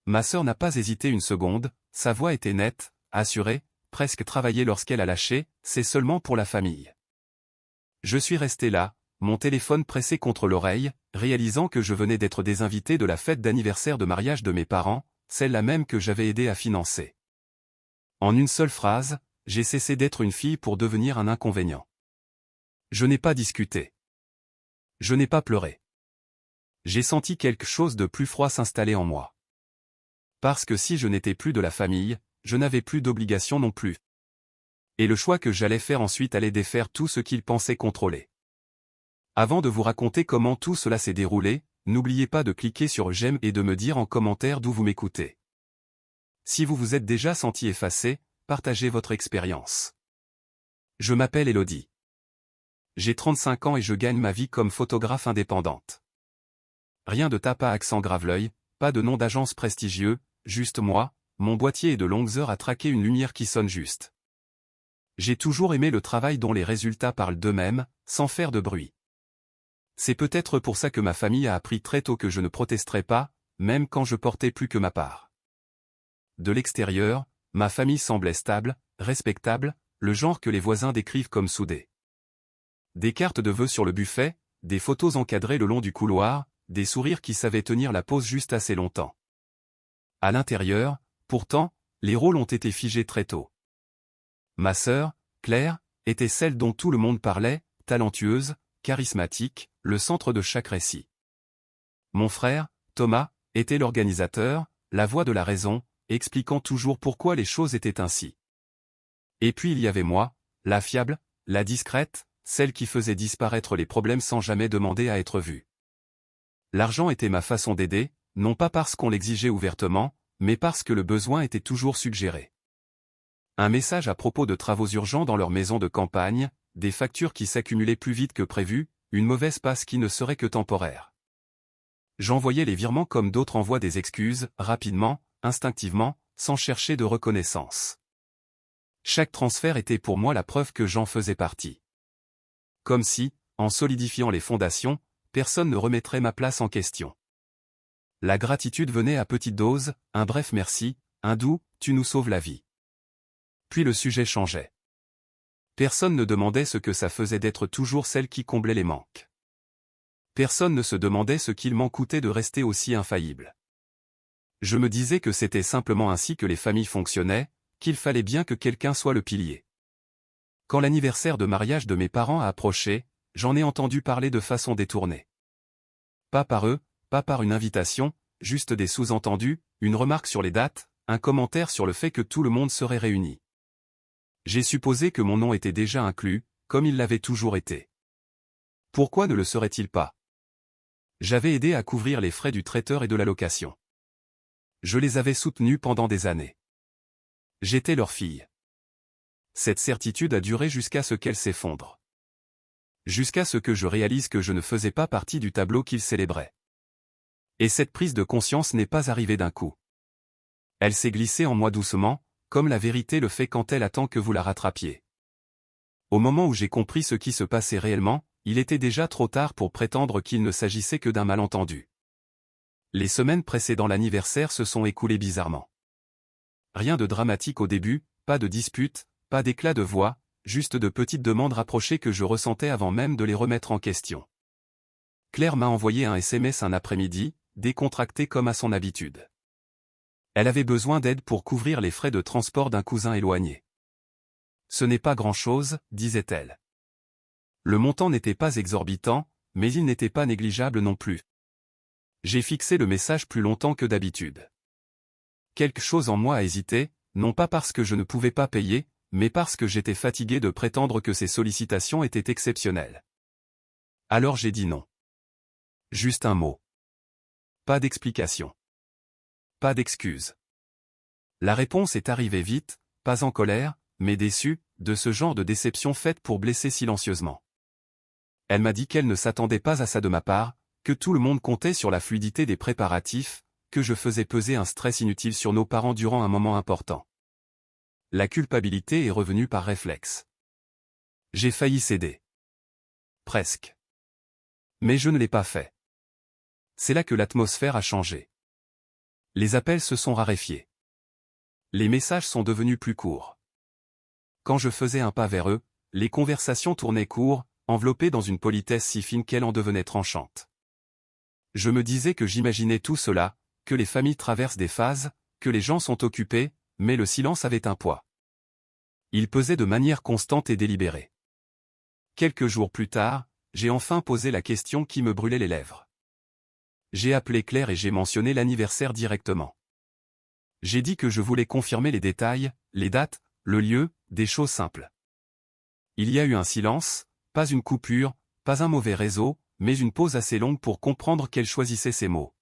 Ma sœur n'a pas hésité une seconde, sa voix était nette, assurée, presque travaillée lorsqu'elle a lâché, c'est seulement pour la famille. Je suis resté là, mon téléphone pressé contre l'oreille, réalisant que je venais d'être désinvité de la fête d'anniversaire de mariage de mes parents, celle-là même que j'avais aidé à financer. En une seule phrase, j'ai cessé d'être une fille pour devenir un inconvénient. Je n'ai pas discuté. Je n'ai pas pleuré. J'ai senti quelque chose de plus froid s'installer en moi. Parce que si je n'étais plus de la famille, je n'avais plus d'obligation non plus. Et le choix que j'allais faire ensuite allait défaire tout ce qu'ils pensaient contrôler. Avant de vous raconter comment tout cela s'est déroulé, n'oubliez pas de cliquer sur j'aime et de me dire en commentaire d'où vous m'écoutez. Si vous vous êtes déjà senti effacé, partagez votre expérience. Je m'appelle Elodie. J'ai 35 ans et je gagne ma vie comme photographe indépendante. Rien de tape à accent grave-l'œil, pas de nom d'agence prestigieux, juste moi, mon boîtier et de longues heures à traquer une lumière qui sonne juste. J'ai toujours aimé le travail dont les résultats parlent d'eux-mêmes, sans faire de bruit. C'est peut-être pour ça que ma famille a appris très tôt que je ne protesterais pas, même quand je portais plus que ma part. De l'extérieur, ma famille semblait stable, respectable, le genre que les voisins décrivent comme soudé. Des cartes de vœux sur le buffet, des photos encadrées le long du couloir, des sourires qui savaient tenir la pose juste assez longtemps. À l'intérieur, pourtant, les rôles ont été figés très tôt. Ma sœur, Claire, était celle dont tout le monde parlait, talentueuse, charismatique, le centre de chaque récit. Mon frère, Thomas, était l'organisateur, la voix de la raison, expliquant toujours pourquoi les choses étaient ainsi. Et puis il y avait moi, la fiable, la discrète, celle qui faisait disparaître les problèmes sans jamais demander à être vue. L'argent était ma façon d'aider, non pas parce qu'on l'exigeait ouvertement, mais parce que le besoin était toujours suggéré. Un message à propos de travaux urgents dans leur maison de campagne, des factures qui s'accumulaient plus vite que prévu, une mauvaise passe qui ne serait que temporaire. J'envoyais les virements comme d'autres envoient des excuses, rapidement, instinctivement, sans chercher de reconnaissance. Chaque transfert était pour moi la preuve que j'en faisais partie. Comme si, en solidifiant les fondations, personne ne remettrait ma place en question. La gratitude venait à petite dose, un bref merci, un doux « tu nous sauves la vie ». Puis le sujet changeait. Personne ne demandait ce que ça faisait d'être toujours celle qui comblait les manques. Personne ne se demandait ce qu'il m'en coûtait de rester aussi infaillible. Je me disais que c'était simplement ainsi que les familles fonctionnaient, qu'il fallait bien que quelqu'un soit le pilier. Quand l'anniversaire de mariage de mes parents a approché, j'en ai entendu parler de façon détournée. Pas par eux, pas par une invitation, juste des sous-entendus, une remarque sur les dates, un commentaire sur le fait que tout le monde serait réuni. J'ai supposé que mon nom était déjà inclus, comme il l'avait toujours été. Pourquoi ne le serait-il pas? J'avais aidé à couvrir les frais du traiteur et de la location. Je les avais soutenus pendant des années. J'étais leur fille. Cette certitude a duré jusqu'à ce qu'elle s'effondre. Jusqu'à ce que je réalise que je ne faisais pas partie du tableau qu'ils célébraient. Et cette prise de conscience n'est pas arrivée d'un coup. Elle s'est glissée en moi doucement, comme la vérité le fait quand elle attend que vous la rattrapiez. Au moment où j'ai compris ce qui se passait réellement, il était déjà trop tard pour prétendre qu'il ne s'agissait que d'un malentendu. Les semaines précédant l'anniversaire se sont écoulées bizarrement. Rien de dramatique au début, pas de dispute, pas d'éclat de voix, juste de petites demandes rapprochées que je ressentais avant même de les remettre en question. Claire m'a envoyé un SMS un après-midi, décontracté comme à son habitude. Elle avait besoin d'aide pour couvrir les frais de transport d'un cousin éloigné. Ce n'est pas grand-chose, disait-elle. Le montant n'était pas exorbitant, mais il n'était pas négligeable non plus. J'ai fixé le message plus longtemps que d'habitude. Quelque chose en moi a hésité, non pas parce que je ne pouvais pas payer, mais parce que j'étais fatigué de prétendre que ces sollicitations étaient exceptionnelles. Alors j'ai dit non. Juste un mot. Pas d'explication. Pas d'excuse. La réponse est arrivée vite, pas en colère, mais déçue, de ce genre de déception faite pour blesser silencieusement. Elle m'a dit qu'elle ne s'attendait pas à ça de ma part, que tout le monde comptait sur la fluidité des préparatifs, que je faisais peser un stress inutile sur nos parents durant un moment important. La culpabilité est revenue par réflexe. J'ai failli céder. Presque. Mais je ne l'ai pas fait. C'est là que l'atmosphère a changé. Les appels se sont raréfiés. Les messages sont devenus plus courts. Quand je faisais un pas vers eux, les conversations tournaient court, enveloppées dans une politesse si fine qu'elle en devenait tranchante. Je me disais que j'imaginais tout cela, que les familles traversent des phases, que les gens sont occupés, mais le silence avait un poids. Il pesait de manière constante et délibérée. Quelques jours plus tard, j'ai enfin posé la question qui me brûlait les lèvres. J'ai appelé Claire et j'ai mentionné l'anniversaire directement. J'ai dit que je voulais confirmer les détails, les dates, le lieu, des choses simples. Il y a eu un silence, pas une coupure, pas un mauvais réseau, mais une pause assez longue pour comprendre qu'elle choisissait ses mots.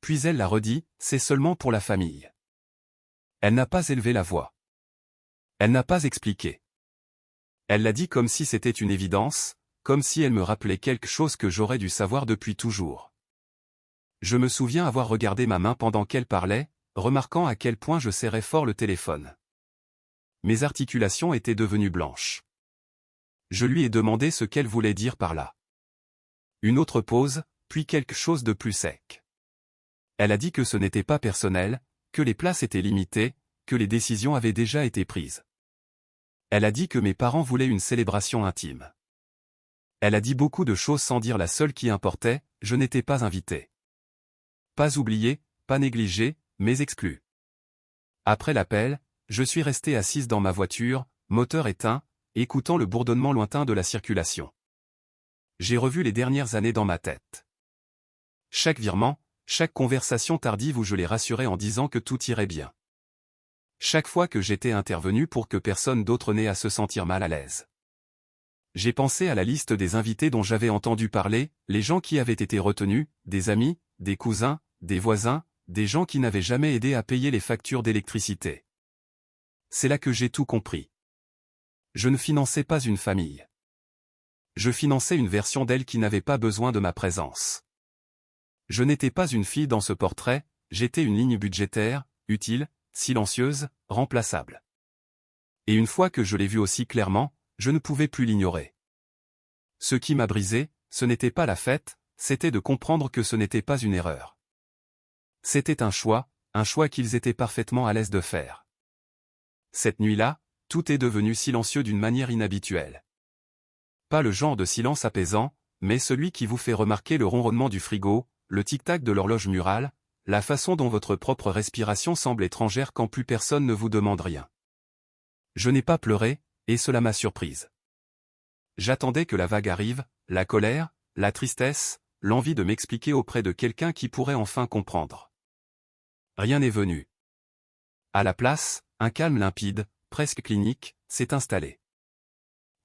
Puis elle l'a redit, c'est seulement pour la famille. Elle n'a pas élevé la voix. Elle n'a pas expliqué. Elle l'a dit comme si c'était une évidence, comme si elle me rappelait quelque chose que j'aurais dû savoir depuis toujours. Je me souviens avoir regardé ma main pendant qu'elle parlait, remarquant à quel point je serrais fort le téléphone. Mes articulations étaient devenues blanches. Je lui ai demandé ce qu'elle voulait dire par là. Une autre pause, puis quelque chose de plus sec. Elle a dit que ce n'était pas personnel, que les places étaient limitées, que les décisions avaient déjà été prises. Elle a dit que mes parents voulaient une célébration intime. Elle a dit beaucoup de choses sans dire la seule qui importait, je n'étais pas invité. Pas oublié, pas négligé, mais exclu. Après l'appel, je suis resté assise dans ma voiture, moteur éteint, écoutant le bourdonnement lointain de la circulation. J'ai revu les dernières années dans ma tête. Chaque virement, chaque conversation tardive où je les rassurais en disant que tout irait bien. Chaque fois que j'étais intervenu pour que personne d'autre n'ait à se sentir mal à l'aise. J'ai pensé à la liste des invités dont j'avais entendu parler, les gens qui avaient été retenus, des amis, des cousins, des voisins, des gens qui n'avaient jamais aidé à payer les factures d'électricité. C'est là que j'ai tout compris. Je ne finançais pas une famille. Je finançais une version d'elle qui n'avait pas besoin de ma présence. Je n'étais pas une fille dans ce portrait, j'étais une ligne budgétaire, utile, silencieuse, remplaçable. Et une fois que je l'ai vu aussi clairement, je ne pouvais plus l'ignorer. Ce qui m'a brisé, ce n'était pas la fête, c'était de comprendre que ce n'était pas une erreur. C'était un choix qu'ils étaient parfaitement à l'aise de faire. Cette nuit-là, tout est devenu silencieux d'une manière inhabituelle. Pas le genre de silence apaisant, mais celui qui vous fait remarquer le ronronnement du frigo, le tic-tac de l'horloge murale, la façon dont votre propre respiration semble étrangère quand plus personne ne vous demande rien. Je n'ai pas pleuré, et cela m'a surprise. J'attendais que la vague arrive, la colère, la tristesse, l'envie de m'expliquer auprès de quelqu'un qui pourrait enfin comprendre. Rien n'est venu. À la place, un calme limpide, presque clinique, s'est installé.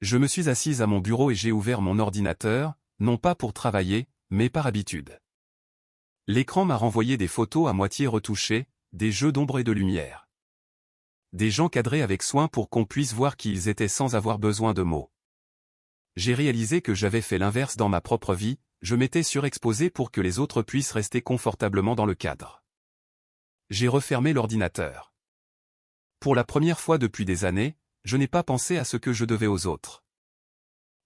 Je me suis assise à mon bureau et j'ai ouvert mon ordinateur, non pas pour travailler, mais par habitude. L'écran m'a renvoyé des photos à moitié retouchées, des jeux d'ombre et de lumière. Des gens cadrés avec soin pour qu'on puisse voir qui ils étaient sans avoir besoin de mots. J'ai réalisé que j'avais fait l'inverse dans ma propre vie, je m'étais surexposé pour que les autres puissent rester confortablement dans le cadre. J'ai refermé l'ordinateur. Pour la première fois depuis des années, je n'ai pas pensé à ce que je devais aux autres.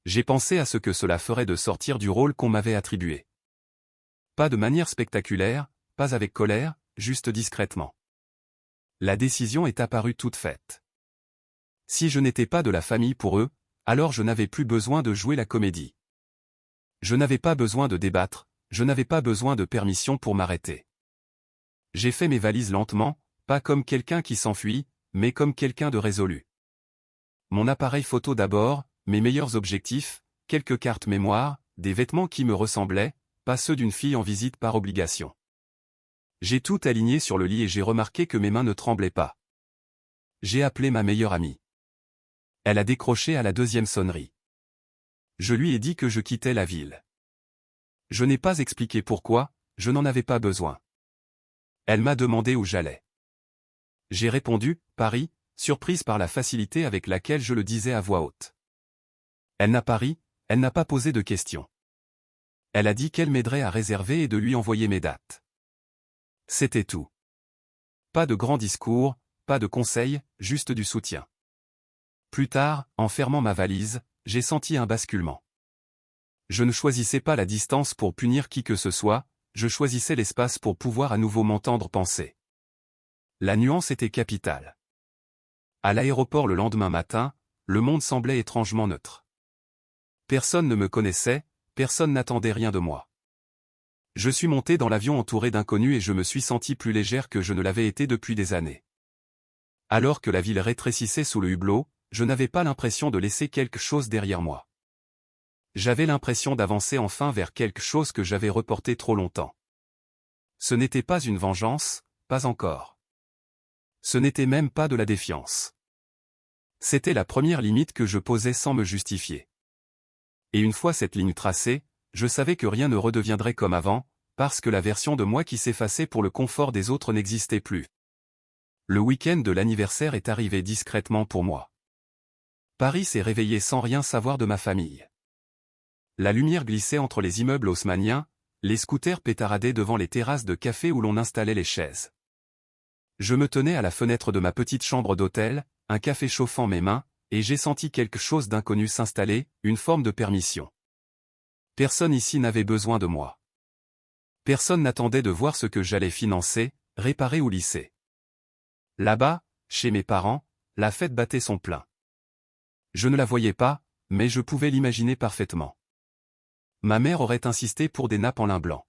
J'ai pensé à ce que cela ferait de sortir du rôle qu'on m'avait attribué. Pas de manière spectaculaire, pas avec colère, juste discrètement. La décision est apparue toute faite. Si je n'étais pas de la famille pour eux, alors je n'avais plus besoin de jouer la comédie. Je n'avais pas besoin de débattre, je n'avais pas besoin de permission pour m'arrêter. J'ai fait mes valises lentement, pas comme quelqu'un qui s'enfuit, mais comme quelqu'un de résolu. Mon appareil photo d'abord, mes meilleurs objectifs, quelques cartes mémoire, des vêtements qui me ressemblaient, pas ceux d'une fille en visite par obligation. J'ai tout aligné sur le lit et j'ai remarqué que mes mains ne tremblaient pas. J'ai appelé ma meilleure amie. Elle a décroché à la deuxième sonnerie. Je lui ai dit que je quittais la ville. Je n'ai pas expliqué pourquoi, je n'en avais pas besoin. Elle m'a demandé où j'allais. J'ai répondu, Paris, surprise par la facilité avec laquelle je le disais à voix haute. Elle n'a pas ri, elle n'a pas posé de questions. Elle a dit qu'elle m'aiderait à réserver et de lui envoyer mes dates. C'était tout. Pas de grands discours, pas de conseils, juste du soutien. Plus tard, en fermant ma valise, j'ai senti un basculement. Je ne choisissais pas la distance pour punir qui que ce soit, je choisissais l'espace pour pouvoir à nouveau m'entendre penser. La nuance était capitale. À l'aéroport le lendemain matin, le monde semblait étrangement neutre. Personne ne me connaissait, personne n'attendait rien de moi. Je suis monté dans l'avion entouré d'inconnus et je me suis senti plus légère que je ne l'avais été depuis des années. Alors que la ville rétrécissait sous le hublot, je n'avais pas l'impression de laisser quelque chose derrière moi. J'avais l'impression d'avancer enfin vers quelque chose que j'avais reporté trop longtemps. Ce n'était pas une vengeance, pas encore. Ce n'était même pas de la défiance. C'était la première limite que je posais sans me justifier. Et une fois cette ligne tracée, je savais que rien ne redeviendrait comme avant, parce que la version de moi qui s'effaçait pour le confort des autres n'existait plus. Le week-end de l'anniversaire est arrivé discrètement pour moi. Paris s'est réveillé sans rien savoir de ma famille. La lumière glissait entre les immeubles haussmanniens, les scooters pétaradaient devant les terrasses de café où l'on installait les chaises. Je me tenais à la fenêtre de ma petite chambre d'hôtel, un café chauffant mes mains, et j'ai senti quelque chose d'inconnu s'installer, une forme de permission. Personne ici n'avait besoin de moi. Personne n'attendait de voir ce que j'allais financer, réparer ou lisser. Là-bas, chez mes parents, la fête battait son plein. Je ne la voyais pas, mais je pouvais l'imaginer parfaitement. Ma mère aurait insisté pour des nappes en lin blanc.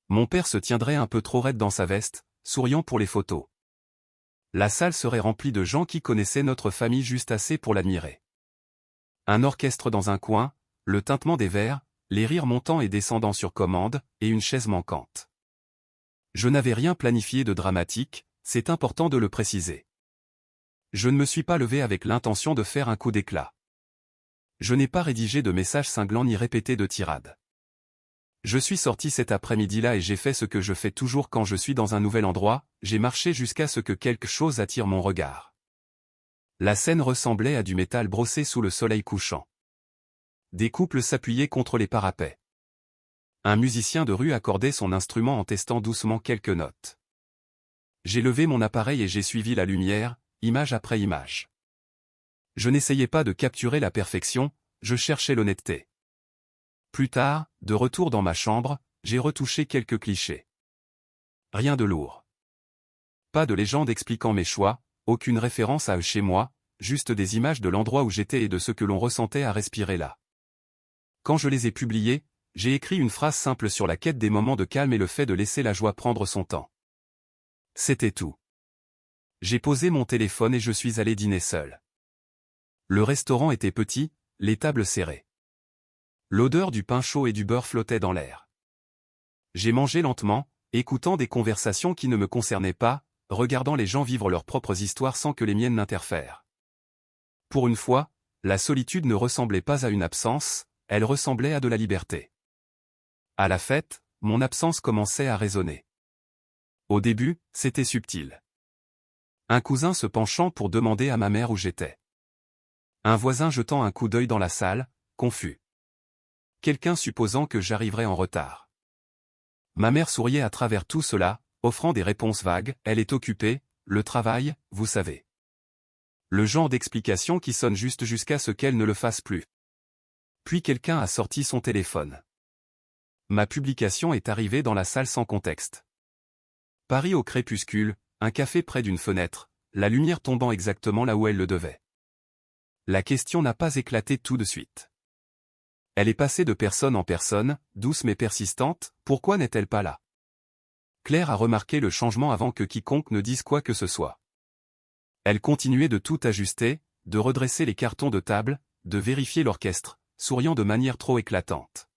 Mon père se tiendrait un peu trop raide dans sa veste, souriant pour les photos. La salle serait remplie de gens qui connaissaient notre famille juste assez pour l'admirer. Un orchestre dans un coin, le tintement des verres, les rires montant et descendant sur commande, et une chaise manquante. Je n'avais rien planifié de dramatique, c'est important de le préciser. Je ne me suis pas levé avec l'intention de faire un coup d'éclat. Je n'ai pas rédigé de messages cinglants ni répété de tirades. Je suis sorti cet après-midi-là et j'ai fait ce que je fais toujours quand je suis dans un nouvel endroit, j'ai marché jusqu'à ce que quelque chose attire mon regard. La scène ressemblait à du métal brossé sous le soleil couchant. Des couples s'appuyaient contre les parapets. Un musicien de rue accordait son instrument en testant doucement quelques notes. J'ai levé mon appareil et j'ai suivi la lumière, image après image. Je n'essayais pas de capturer la perfection, je cherchais l'honnêteté. Plus tard, de retour dans ma chambre, j'ai retouché quelques clichés. Rien de lourd. Pas de légende expliquant mes choix, aucune référence à eux chez moi, juste des images de l'endroit où j'étais et de ce que l'on ressentait à respirer là. Quand je les ai publiés, j'ai écrit une phrase simple sur la quête des moments de calme et le fait de laisser la joie prendre son temps. C'était tout. J'ai posé mon téléphone et je suis allé dîner seul. Le restaurant était petit, les tables serrées. L'odeur du pain chaud et du beurre flottait dans l'air. J'ai mangé lentement, écoutant des conversations qui ne me concernaient pas, regardant les gens vivre leurs propres histoires sans que les miennes n'interfèrent. Pour une fois, la solitude ne ressemblait pas à une absence, elle ressemblait à de la liberté. À la fête, mon absence commençait à résonner. Au début, c'était subtil. Un cousin se penchant pour demander à ma mère où j'étais. Un voisin jetant un coup d'œil dans la salle, confus. Quelqu'un supposant que j'arriverais en retard. Ma mère souriait à travers tout cela, offrant des réponses vagues, elle est occupée, le travail, vous savez. Le genre d'explication qui sonne juste jusqu'à ce qu'elle ne le fasse plus. Puis quelqu'un a sorti son téléphone. Ma publication est arrivée dans la salle sans contexte. Paris au crépuscule, un café près d'une fenêtre, la lumière tombant exactement là où elle le devait. La question n'a pas éclaté tout de suite. Elle est passée de personne en personne, douce mais persistante, pourquoi n'est-elle pas là? Claire a remarqué le changement avant que quiconque ne dise quoi que ce soit. Elle continuait de tout ajuster, de redresser les cartons de table, de vérifier l'orchestre, souriant de manière trop éclatante.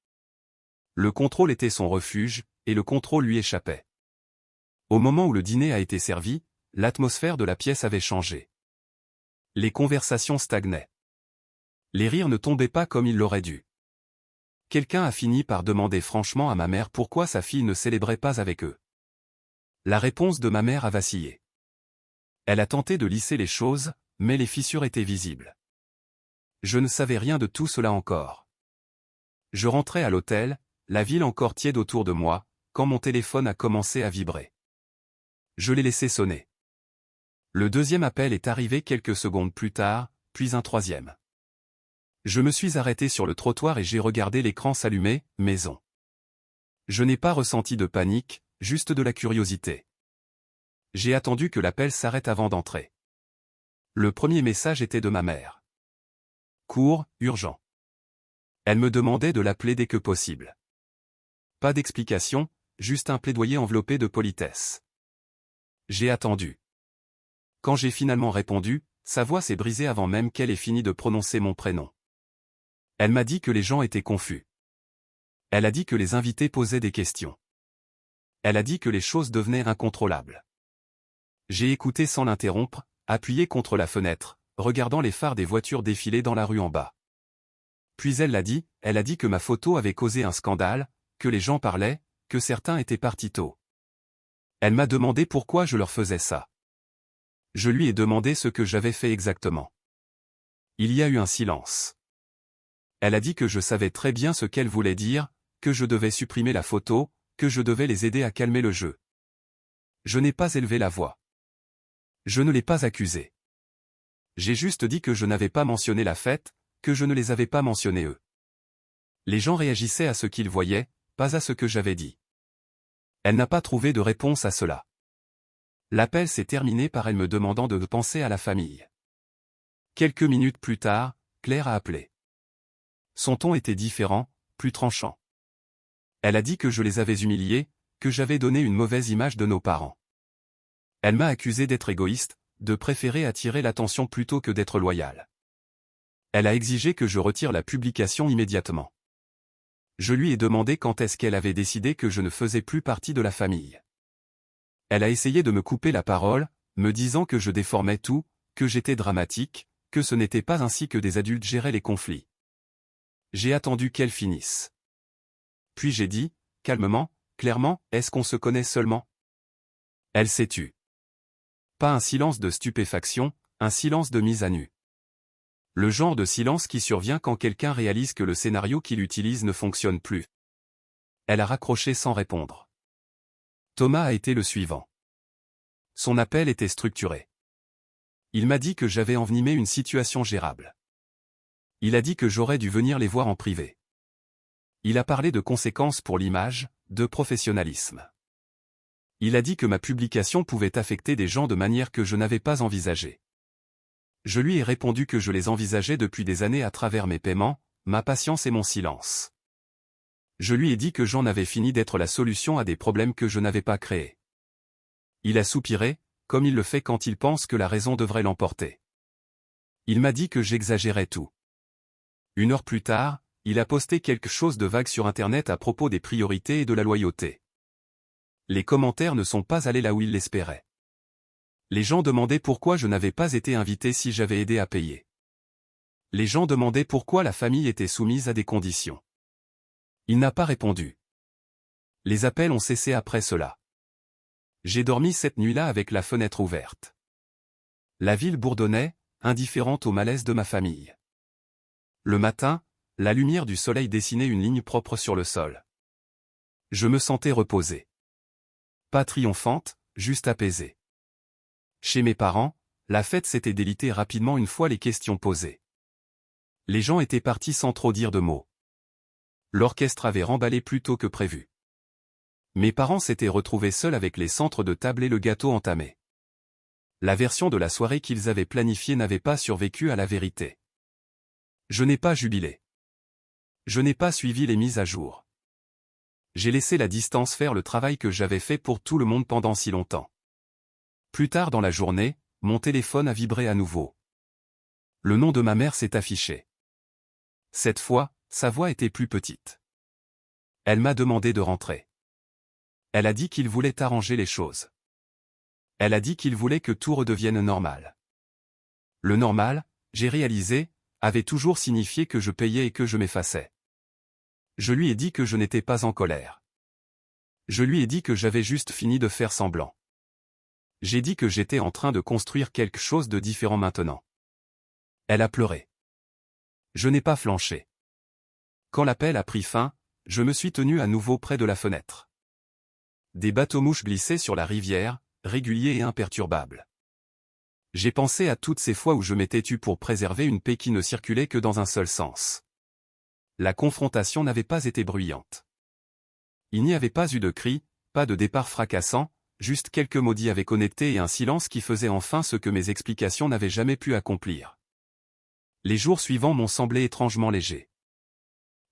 Le contrôle était son refuge, et le contrôle lui échappait. Au moment où le dîner a été servi, l'atmosphère de la pièce avait changé. Les conversations stagnaient. Les rires ne tombaient pas comme ils l'auraient dû. Quelqu'un a fini par demander franchement à ma mère pourquoi sa fille ne célébrait pas avec eux. La réponse de ma mère a vacillé. Elle a tenté de lisser les choses, mais les fissures étaient visibles. Je ne savais rien de tout cela encore. Je rentrais à l'hôtel, la ville encore tiède autour de moi, quand mon téléphone a commencé à vibrer. Je l'ai laissé sonner. Le deuxième appel est arrivé quelques secondes plus tard, puis un troisième. Je me suis arrêté sur le trottoir et j'ai regardé l'écran s'allumer, maison. Je n'ai pas ressenti de panique, juste de la curiosité. J'ai attendu que l'appel s'arrête avant d'entrer. Le premier message était de ma mère. Court, urgent. Elle me demandait de l'appeler dès que possible. Pas d'explication, juste un plaidoyer enveloppé de politesse. J'ai attendu. Quand j'ai finalement répondu, sa voix s'est brisée avant même qu'elle ait fini de prononcer mon prénom. Elle m'a dit que les gens étaient confus. Elle a dit que les invités posaient des questions. Elle a dit que les choses devenaient incontrôlables. J'ai écouté sans l'interrompre, appuyé contre la fenêtre, regardant les phares des voitures défiler dans la rue en bas. Puis elle a dit que ma photo avait causé un scandale, que les gens parlaient, que certains étaient partis tôt. Elle m'a demandé pourquoi je leur faisais ça. Je lui ai demandé ce que j'avais fait exactement. Il y a eu un silence. Elle a dit que je savais très bien ce qu'elle voulait dire, que je devais supprimer la photo, que je devais les aider à calmer le jeu. Je n'ai pas élevé la voix. Je ne l'ai pas accusé. J'ai juste dit que je n'avais pas mentionné la fête, que je ne les avais pas mentionnés eux. Les gens réagissaient à ce qu'ils voyaient, pas à ce que j'avais dit. Elle n'a pas trouvé de réponse à cela. L'appel s'est terminé par elle me demandant de penser à la famille. Quelques minutes plus tard, Claire a appelé. Son ton était différent, plus tranchant. Elle a dit que je les avais humiliés, que j'avais donné une mauvaise image de nos parents. Elle m'a accusé d'être égoïste, de préférer attirer l'attention plutôt que d'être loyal. Elle a exigé que je retire la publication immédiatement. Je lui ai demandé quand est-ce qu'elle avait décidé que je ne faisais plus partie de la famille. Elle a essayé de me couper la parole, me disant que je déformais tout, que j'étais dramatique, que ce n'était pas ainsi que des adultes géraient les conflits. J'ai attendu qu'elle finisse. Puis j'ai dit, calmement, clairement, est-ce qu'on se connaît seulement? Elle s'est tue. Pas un silence de stupéfaction, un silence de mise à nu. Le genre de silence qui survient quand quelqu'un réalise que le scénario qu'il utilise ne fonctionne plus. Elle a raccroché sans répondre. Thomas a été le suivant. Son appel était structuré. Il m'a dit que j'avais envenimé une situation gérable. Il a dit que j'aurais dû venir les voir en privé. Il a parlé de conséquences pour l'image, de professionnalisme. Il a dit que ma publication pouvait affecter des gens de manière que je n'avais pas envisagée. Je lui ai répondu que je les envisageais depuis des années à travers mes paiements, ma patience et mon silence. Je lui ai dit que j'en avais fini d'être la solution à des problèmes que je n'avais pas créés. Il a soupiré, comme il le fait quand il pense que la raison devrait l'emporter. Il m'a dit que j'exagérais tout. 1 heure plus tard, il a posté quelque chose de vague sur Internet à propos des priorités et de la loyauté. Les commentaires ne sont pas allés là où il l'espérait. Les gens demandaient pourquoi je n'avais pas été invité si j'avais aidé à payer. Les gens demandaient pourquoi la famille était soumise à des conditions. Il n'a pas répondu. Les appels ont cessé après cela. J'ai dormi cette nuit-là avec la fenêtre ouverte. La ville bourdonnait, indifférente au malaise de ma famille. Le matin, la lumière du soleil dessinait une ligne propre sur le sol. Je me sentais reposé. Pas triomphante, juste apaisée. Chez mes parents, la fête s'était délitée rapidement une fois les questions posées. Les gens étaient partis sans trop dire de mots. L'orchestre avait remballé plus tôt que prévu. Mes parents s'étaient retrouvés seuls avec les centres de table et le gâteau entamé. La version de la soirée qu'ils avaient planifiée n'avait pas survécu à la vérité. Je n'ai pas jubilé. Je n'ai pas suivi les mises à jour. J'ai laissé la distance faire le travail que j'avais fait pour tout le monde pendant si longtemps. Plus tard dans la journée, mon téléphone a vibré à nouveau. Le nom de ma mère s'est affiché. Cette fois, sa voix était plus petite. Elle m'a demandé de rentrer. Elle a dit qu'il voulait arranger les choses. Elle a dit qu'il voulait que tout redevienne normal. Le normal, j'ai réalisé, avait toujours signifié que je payais et que je m'effaçais. Je lui ai dit que je n'étais pas en colère. Je lui ai dit que j'avais juste fini de faire semblant. J'ai dit que j'étais en train de construire quelque chose de différent maintenant. Elle a pleuré. Je n'ai pas flanché. Quand l'appel a pris fin, je me suis tenu à nouveau près de la fenêtre. Des bateaux-mouches glissaient sur la rivière, réguliers et imperturbables. J'ai pensé à toutes ces fois où je m'étais tu pour préserver une paix qui ne circulait que dans un seul sens. La confrontation n'avait pas été bruyante. Il n'y avait pas eu de cris, pas de départ fracassant, juste quelques maudits avec honnêteté et un silence qui faisait enfin ce que mes explications n'avaient jamais pu accomplir. Les jours suivants m'ont semblé étrangement légers.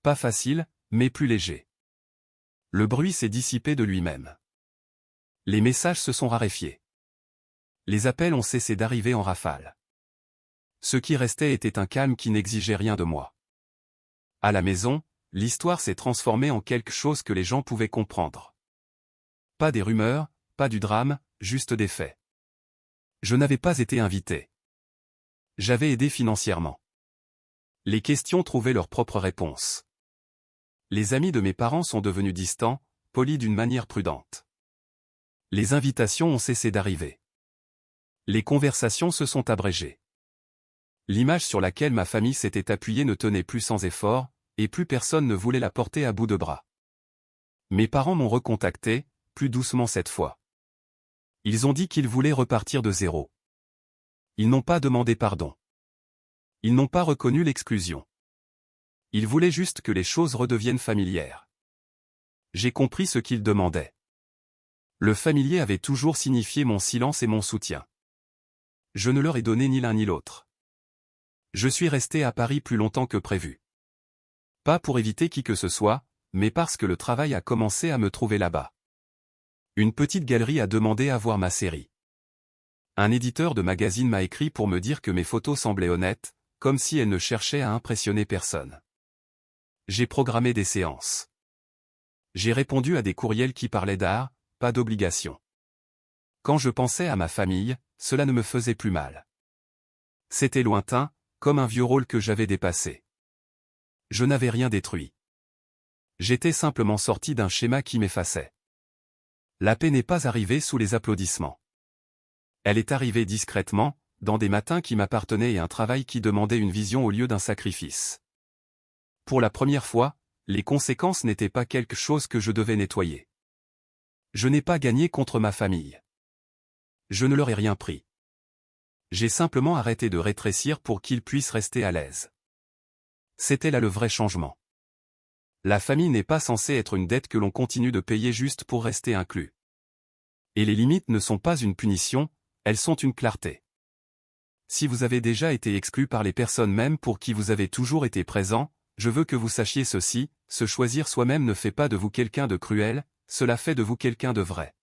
Pas facile, mais plus léger. Le bruit s'est dissipé de lui-même. Les messages se sont raréfiés. Les appels ont cessé d'arriver en rafale. Ce qui restait était un calme qui n'exigeait rien de moi. À la maison, l'histoire s'est transformée en quelque chose que les gens pouvaient comprendre. Pas des rumeurs, pas du drame, juste des faits. Je n'avais pas été invité. J'avais aidé financièrement. Les questions trouvaient leur propre réponse. Les amis de mes parents sont devenus distants, polis d'une manière prudente. Les invitations ont cessé d'arriver. Les conversations se sont abrégées. L'image sur laquelle ma famille s'était appuyée ne tenait plus sans effort, et plus personne ne voulait la porter à bout de bras. Mes parents m'ont recontacté, plus doucement cette fois. Ils ont dit qu'ils voulaient repartir de zéro. Ils n'ont pas demandé pardon. Ils n'ont pas reconnu l'exclusion. Ils voulaient juste que les choses redeviennent familières. J'ai compris ce qu'ils demandaient. Le familier avait toujours signifié mon silence et mon soutien. Je ne leur ai donné ni l'un ni l'autre. Je suis resté à Paris plus longtemps que prévu. Pas pour éviter qui que ce soit, mais parce que le travail a commencé à me trouver là-bas. Une petite galerie a demandé à voir ma série. Un éditeur de magazine m'a écrit pour me dire que mes photos semblaient honnêtes, comme si elles ne cherchaient à impressionner personne. J'ai programmé des séances. J'ai répondu à des courriels qui parlaient d'art, pas d'obligation. Quand je pensais à ma famille, cela ne me faisait plus mal. C'était lointain, comme un vieux rôle que j'avais dépassé. Je n'avais rien détruit. J'étais simplement sorti d'un schéma qui m'effaçait. La paix n'est pas arrivée sous les applaudissements. Elle est arrivée discrètement, dans des matins qui m'appartenaient et un travail qui demandait une vision au lieu d'un sacrifice. Pour la première fois, les conséquences n'étaient pas quelque chose que je devais nettoyer. Je n'ai pas gagné contre ma famille. Je ne leur ai rien pris. J'ai simplement arrêté de rétrécir pour qu'ils puissent rester à l'aise. C'était là le vrai changement. La famille n'est pas censée être une dette que l'on continue de payer juste pour rester inclus. Et les limites ne sont pas une punition, elles sont une clarté. Si vous avez déjà été exclu par les personnes même pour qui vous avez toujours été présent, je veux que vous sachiez ceci, se choisir soi-même ne fait pas de vous quelqu'un de cruel, cela fait de vous quelqu'un de vrai.